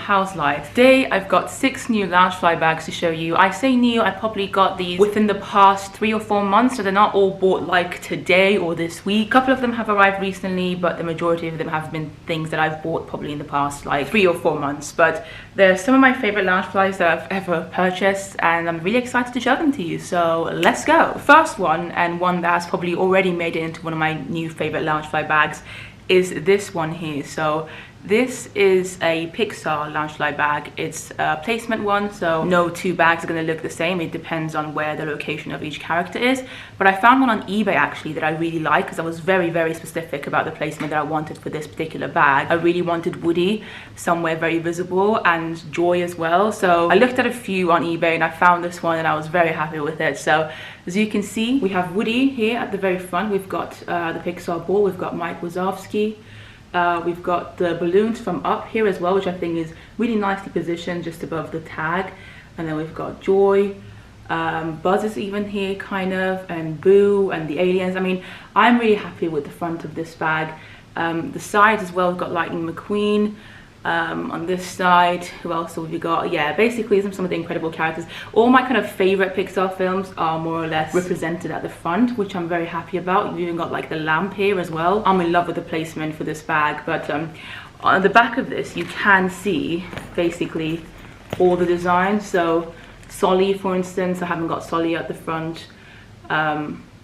how's life? Today I've got 6 new Loungefly bags to show you. I say new, I probably got these within the past 3 or 4 months, so they're not all bought like today or this week. A couple of them have arrived recently, but the majority of them have been things that I've bought probably in the past like 3 or 4 months. But they're some of my favorite Loungeflies that I've ever purchased, and I'm really excited to show them to you, so let's go. First one, and one that's probably already made it into one of my new favorite Loungefly bags, is this one here. So this is a Pixar Loungefly bag. It's a placement one, so no 2 bags are going to look the same. It depends on where the location of each character is. But I found one on eBay actually that I really like, because I was very specific about the placement that I wanted for this particular bag. I really wanted Woody somewhere very visible, and Joy as well. So I looked at a few on eBay and I found this one and I was very happy with it. So as you can see, we have Woody here at the very front. We've got the Pixar ball. We've got Mike Wazowski. We've got the balloons from Up here as well, which I think is really nicely positioned just above the tag. And then we've got Joy, Buzz is even here kind of, and Boo and the aliens. I mean, I'm really happy with the front of this bag. The sides as well, we've got Lightning McQueen. On this side, who else have we got? Yeah, basically some of the incredible characters. All my kind of favorite Pixar films are more or less represented at the front, which I'm very happy about. You've even got like the lamp here as well. I'm in love with the placement for this bag. But on the back of this, you can see basically all the designs. So Solly, for instance, I haven't got Solly at the front.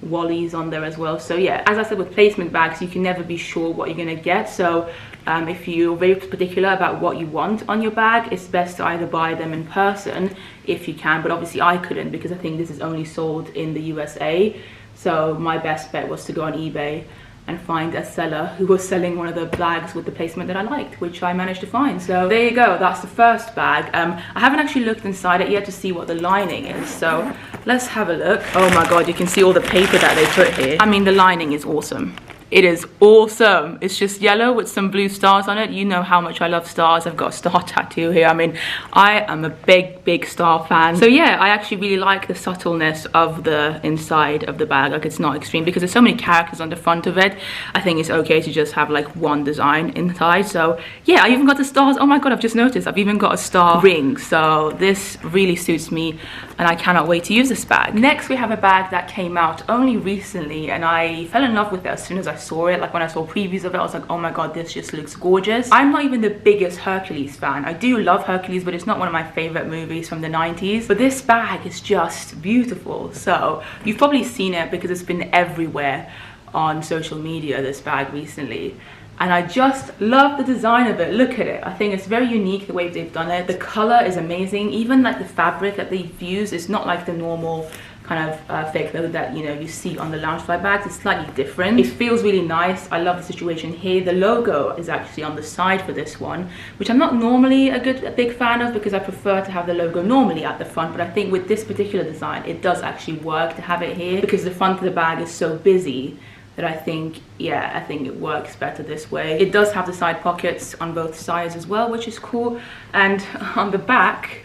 Wally's on there as well. So yeah, as I said, with placement bags, you can never be sure what you're gonna get. So if you're very particular about what you want on your bag, it's best to either buy them in person if you can. But obviously I couldn't, because I think this is only sold in the USA. So my best bet was to go on eBay and find a seller who was selling one of the bags with the placement that I liked, which I managed to find. So there you go, that's the first bag. I haven't actually looked inside it yet to see what the lining is, so let's have a look. Oh my god, you can see all the paper that they put here. I mean, the lining is awesome. It is awesome. It's just yellow with some blue stars on it. You know how much I love stars. I've got a star tattoo here. I mean, I am a big star fan. So yeah, I actually really like the subtleness of the inside of the bag. Like, it's not extreme, because there's so many characters on the front of it. I think it's okay to just have like one design inside. So yeah, I even got the stars. Oh my god, I've just noticed I've even got a star ring. So this really suits me, and I cannot wait to use this bag. Next, we have a bag that came out only recently, and I fell in love with it as soon as I saw it. Like, when I saw previews of it, I was like, oh my god, this just looks gorgeous. I'm not even the biggest Hercules fan. I do love Hercules, but it's not one of my favorite movies from the 90s. But this bag is just beautiful. So you've probably seen it because it's been everywhere on social media, this bag recently. And I just love the design of it. Look at it. I think it's very unique the way they've done it. The color is amazing. Even like the fabric that they've used is not like the normal kind of fake leather that, you know, you see on the Loungefly bags. It's slightly different. It feels really nice. I love the situation here. The logo is actually on the side for this one, which I'm not normally a big fan of, because I prefer to have the logo normally at the front. But I think with this particular design, it does actually work to have it here, because the front of the bag is so busy that I think, yeah, I think it works better this way. It does have the side pockets on both sides as well, which is cool. And on the back,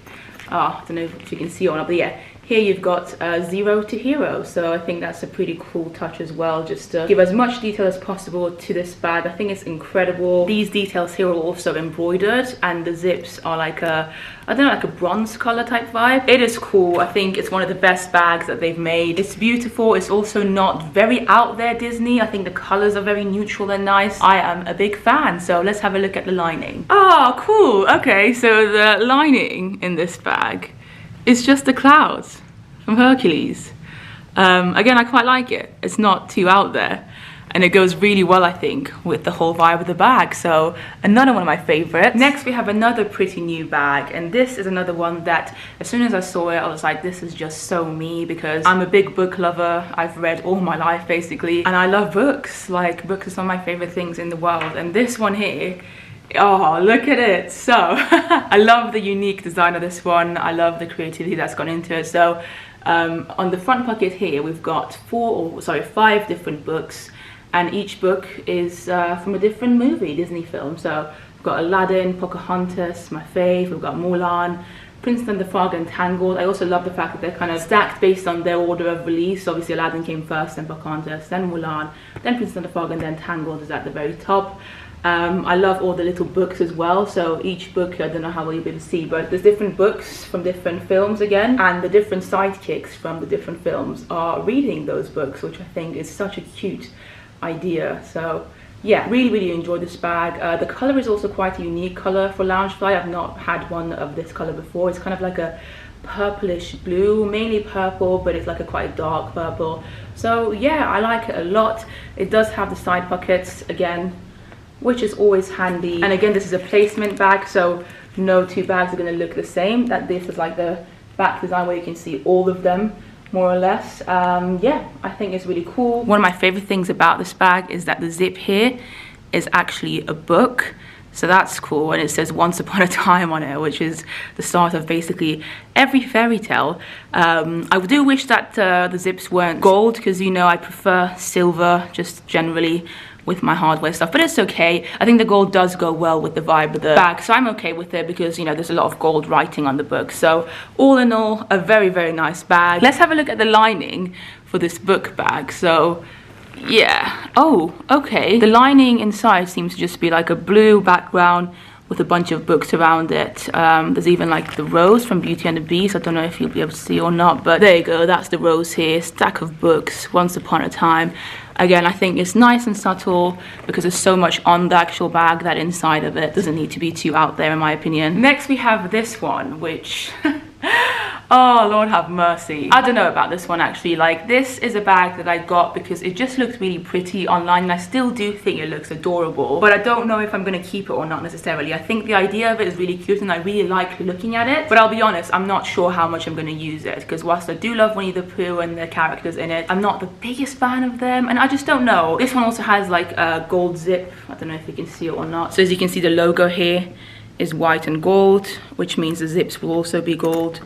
I don't know if you can see or not, but yeah, here you've got 0 to hero. So I think that's a pretty cool touch as well, just to give as much detail as possible to this bag. I think it's incredible. These details here are also embroidered, and the zips are like a, I don't know, like a bronze color type vibe. It is cool. I think it's one of the best bags that they've made. It's beautiful. It's also not very out there Disney. I think the colors are very neutral and nice. I am a big fan. So let's have a look at the lining. Oh, cool. Okay, so the lining in this bag, it's just the clouds from Hercules. Again, I quite like it. It's not too out there, and it goes really well, I think, with the whole vibe of the bag. So another one of my favorites. Next, we have another pretty new bag, and this is another one that as soon as I saw it, I was like, this is just so me, because I'm a big book lover. I've read all my life basically, and I love books. Like, books are some of my favorite things in the world, and this one here, oh, look at it. So I love the unique design of this one. I love the creativity that's gone into it. So on the front pocket here, we've got 5 different books, and each book is from a different movie, Disney film. So we've got Aladdin, Pocahontas, my fave. We've got Mulan, Prince and the Frog, and Tangled. I also love the fact that they're kind of stacked based on their order of release. Obviously Aladdin came first, then Pocahontas, then Mulan, then Prince and the Frog, and then Tangled is at the very top. I love all the little books as well. So each book, I don't know how well you'll be able to see, but there's different books from different films again, and the different sidekicks from the different films are reading those books, which I think is such a cute idea. So yeah, really enjoyed this bag. The color is also quite a unique color for Loungefly. I've not had one of this color before. It's kind of like a purplish blue, mainly purple, but it's like a quite dark purple. So yeah, I like it a lot. It does have the side pockets again, which is always handy. And again, this is a placement bag, so no two bags are going to look the same. That this is like the back design where you can see all of them more or less. Yeah, I think it's really cool. One of my favorite things about this bag is that the zip here is actually a book. So that's cool, and it says Once Upon a Time on it, which is the start of basically every fairy tale. I do wish that the zips weren't gold, because you know I prefer silver just generally with my hardware stuff, but it's okay. I think the gold does go well with the vibe of the bag, so I'm okay with it because, you know, there's a lot of gold writing on the book. So all in all, a very nice bag. Let's have a look at the lining for this book bag. So yeah, oh, okay. The lining inside seems to just be like a blue background with a bunch of books around it. There's even like the rose from Beauty and the Beast. I don't know if you'll be able to see or not, but there you go, that's the rose here. Stack of books, Once Upon a Time. Again, I think it's nice and subtle because there's so much on the actual bag that inside of it doesn't need to be too out there, in my opinion. Next we have this one, which oh Lord have mercy. I don't know about this one actually. Like, this is a bag that I got because it just looks really pretty online, and I still do think it looks adorable, but I don't know if I'm going to keep it or not necessarily. I think the idea of it is really cute and I really like looking at it, but I'll be honest, I'm not sure how much I'm going to use it, because whilst I do love Winnie the Pooh and the characters in it, I'm not the biggest fan of them, and I just don't know. This one also has like a gold zip. I don't know if you can see it or not. So as you can see, the logo here is white and gold, which means the zips will also be gold.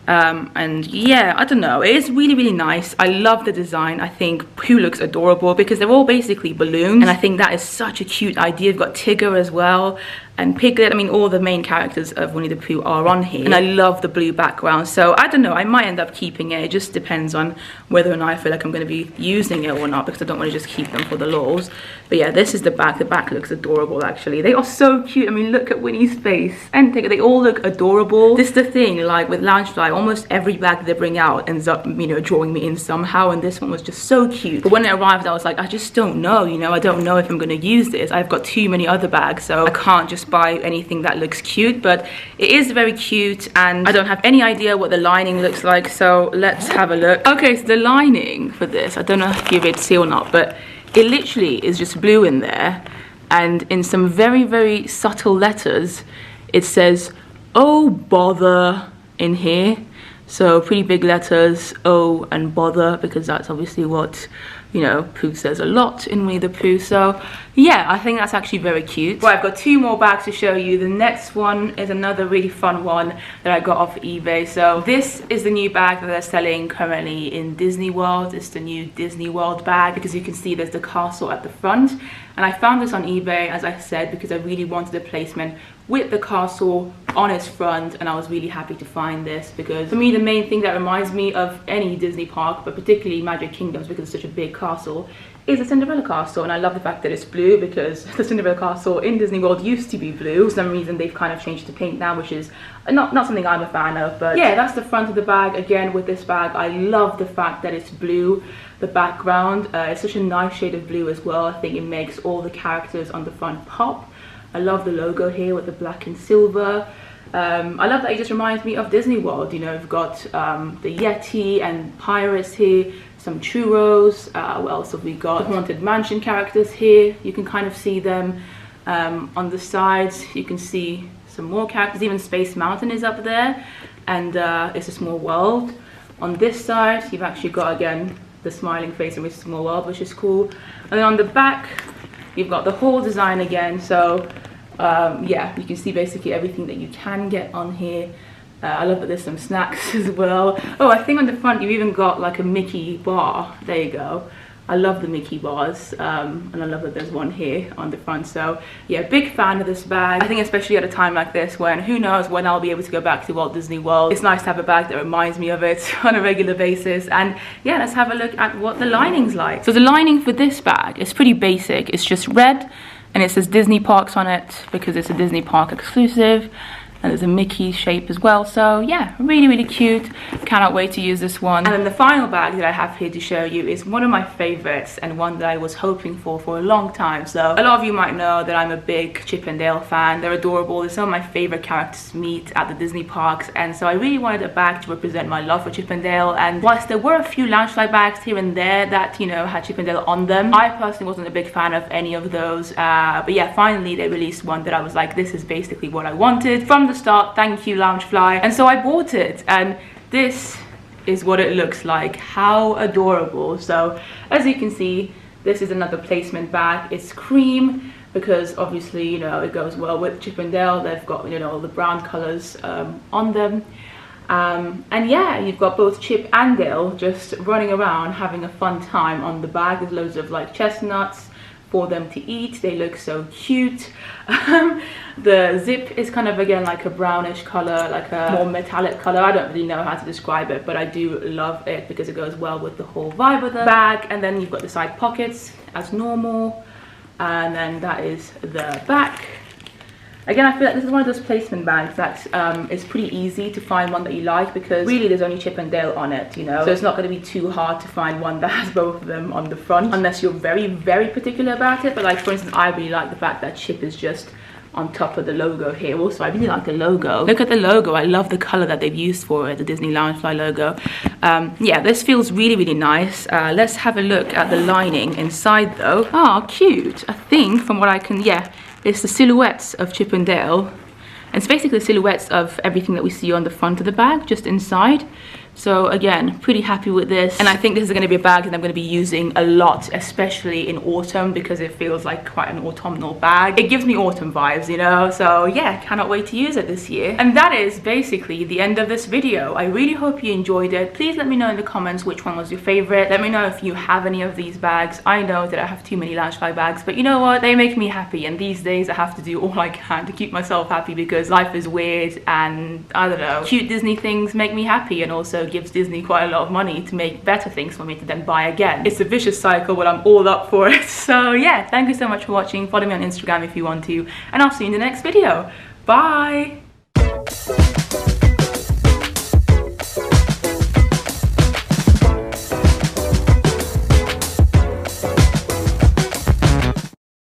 And yeah, I don't know, it is really nice. I love the design. I think Pooh looks adorable because they're all basically balloons, and I think that is such a cute idea. You've got Tigger as well, and Piglet. I mean, all the main characters of Winnie the Pooh are on here, and I love the blue background. So I don't know, I might end up keeping it. It just depends on whether or not I feel like I'm going to be using it or not, because I don't want to just keep them for the lols. But yeah, this is the back. The back looks adorable actually. They are so cute. I mean, look at Winnie's face and Tigger. They all look adorable. This is the thing, like with Loungefly, almost every bag that they bring out ends up, you know, drawing me in somehow, and this one was just so cute. But when it arrived, I was like, I just don't know, you know, I don't know if I'm going to use this. I've got too many other bags, so I can't just buy anything that looks cute. But it is very cute, and I don't have any idea what the lining looks like, so let's have a look. Okay, so the lining for this, I don't know if you'll be able to see or not, but it literally is just blue in there, and in some very subtle letters it says "Oh bother" in here. So pretty big letters, oh and bother, because that's obviously what, you know, Pooh says a lot in Winnie the Pooh. So yeah, I think that's actually very cute. Well, I've got two more bags to show you. The next one is another really fun one that I got off eBay. So this is the new bag that they're selling currently in Disney World. It's the new Disney World bag, because you can see there's the castle at the front. And I found this on eBay, as I said, because I really wanted a placement with the castle on its front, and I was really happy to find this, because for me the main thing that reminds me of any Disney park, but particularly Magic Kingdoms because it's such a big castle, is the Cinderella castle. And I love the fact that it's blue, because the Cinderella castle in Disney World used to be blue. For some reason they've kind of changed to pink now, which is not something I'm a fan of. But yeah, that's the front of the bag. Again, with this bag, I love the fact that it's blue. The background, it's such a nice shade of blue as well. I think it makes all the characters on the front pop. I love the logo here with the black and silver. I love that it just reminds me of Disney World. You know, we've got the Yeti and pirates here, some churros. What else have we got? The Haunted Mansion characters here. You can kind of see them on the sides. You can see some more characters. Even Space Mountain is up there, and It's a Small World. On this side, you've actually got, again, the smiling face in It's a Small World, which is cool. And then on the back, you've got the whole design again. So yeah, you can see basically everything that you can get on here. I love that there's some snacks as well. Oh, I think on the front you've even got like a Mickey bar. There you go. I love the Mickey bars, and I love that there's one here on the front. So yeah, big fan of this bag. I think especially at a time like this, when who knows when I'll be able to go back to Walt Disney World, it's nice to have a bag that reminds me of it on a regular basis. And yeah, let's have a look at what the lining's like. So the lining for this bag is pretty basic. It's just red And it says Disney Parks on it because it's a Disney Park exclusive. And there's a Mickey shape as well. So yeah, really, really cute. Cannot wait to use this one. And then the final bag that I have here to show you is one of my favorites and one that I was hoping for a long time. So a lot of you might know that I'm a big Chip and Dale fan. They're adorable. They're some of my favorite characters to meet at the Disney parks. And so I really wanted a bag to represent my love for Chip and Dale. And whilst there were a few Loungefly bags here and there that, you know, had Chip and Dale on them, I personally wasn't a big fan of any of those. But yeah, finally they released one that I was like, this is basically what I wanted. From the start, thank you Loungefly. And so I bought it, and this is what it looks like. How adorable. So as you can see, this is another placement bag. It's cream because obviously, you know, it goes well with Chip and Dale. They've got, you know, all the brown colors on them. And yeah, you've got both Chip and Dale just running around having a fun time on the bag. There's loads of like chestnuts for them to eat. They look so cute. The zip is kind of, again, like a brownish color, like a more metallic color. I don't really know how to describe it, but I do love it because it goes well with the whole vibe of the bag. And then you've got the side pockets as normal, and then that is the back. Again, I feel like this is one of those placement bags that is pretty easy to find one that you like, because really there's only Chip and Dale on it, you know, so it's not going to be too hard to find one that has both of them on the front, unless you're very, very particular about it. But like, for instance, I really like the fact that Chip is just on top of the logo here. Also, I really like the logo. Look at the logo. I love the color that they've used for it, the Disney Loungefly logo. Yeah, this feels really, really nice. Let's have a look at the lining inside though. Oh, cute. I think from what I can, yeah, it's the silhouettes of Chip and Dale. It's basically the silhouettes of everything that we see on the front of the bag, just inside. So again, pretty happy with this. And I think this is going to be a bag that I'm going to be using a lot, especially in autumn, because it feels like quite an autumnal bag. It gives me autumn vibes, you know? So yeah, cannot wait to use it this year. And that is basically the end of this video. I really hope you enjoyed it. Please let me know in the comments which one was your favorite. Let me know if you have any of these bags. I know that I have too many Loungefly bags, but you know what? They make me happy. And these days I have to do all I can to keep myself happy, because life is weird and I don't know, cute Disney things make me happy, and also gives Disney quite a lot of money to make better things for me to then buy again. It's a vicious cycle, but I'm all up for it. So yeah, thank you so much for watching. Follow me on Instagram if you want to, and I'll see you in the next video. Bye.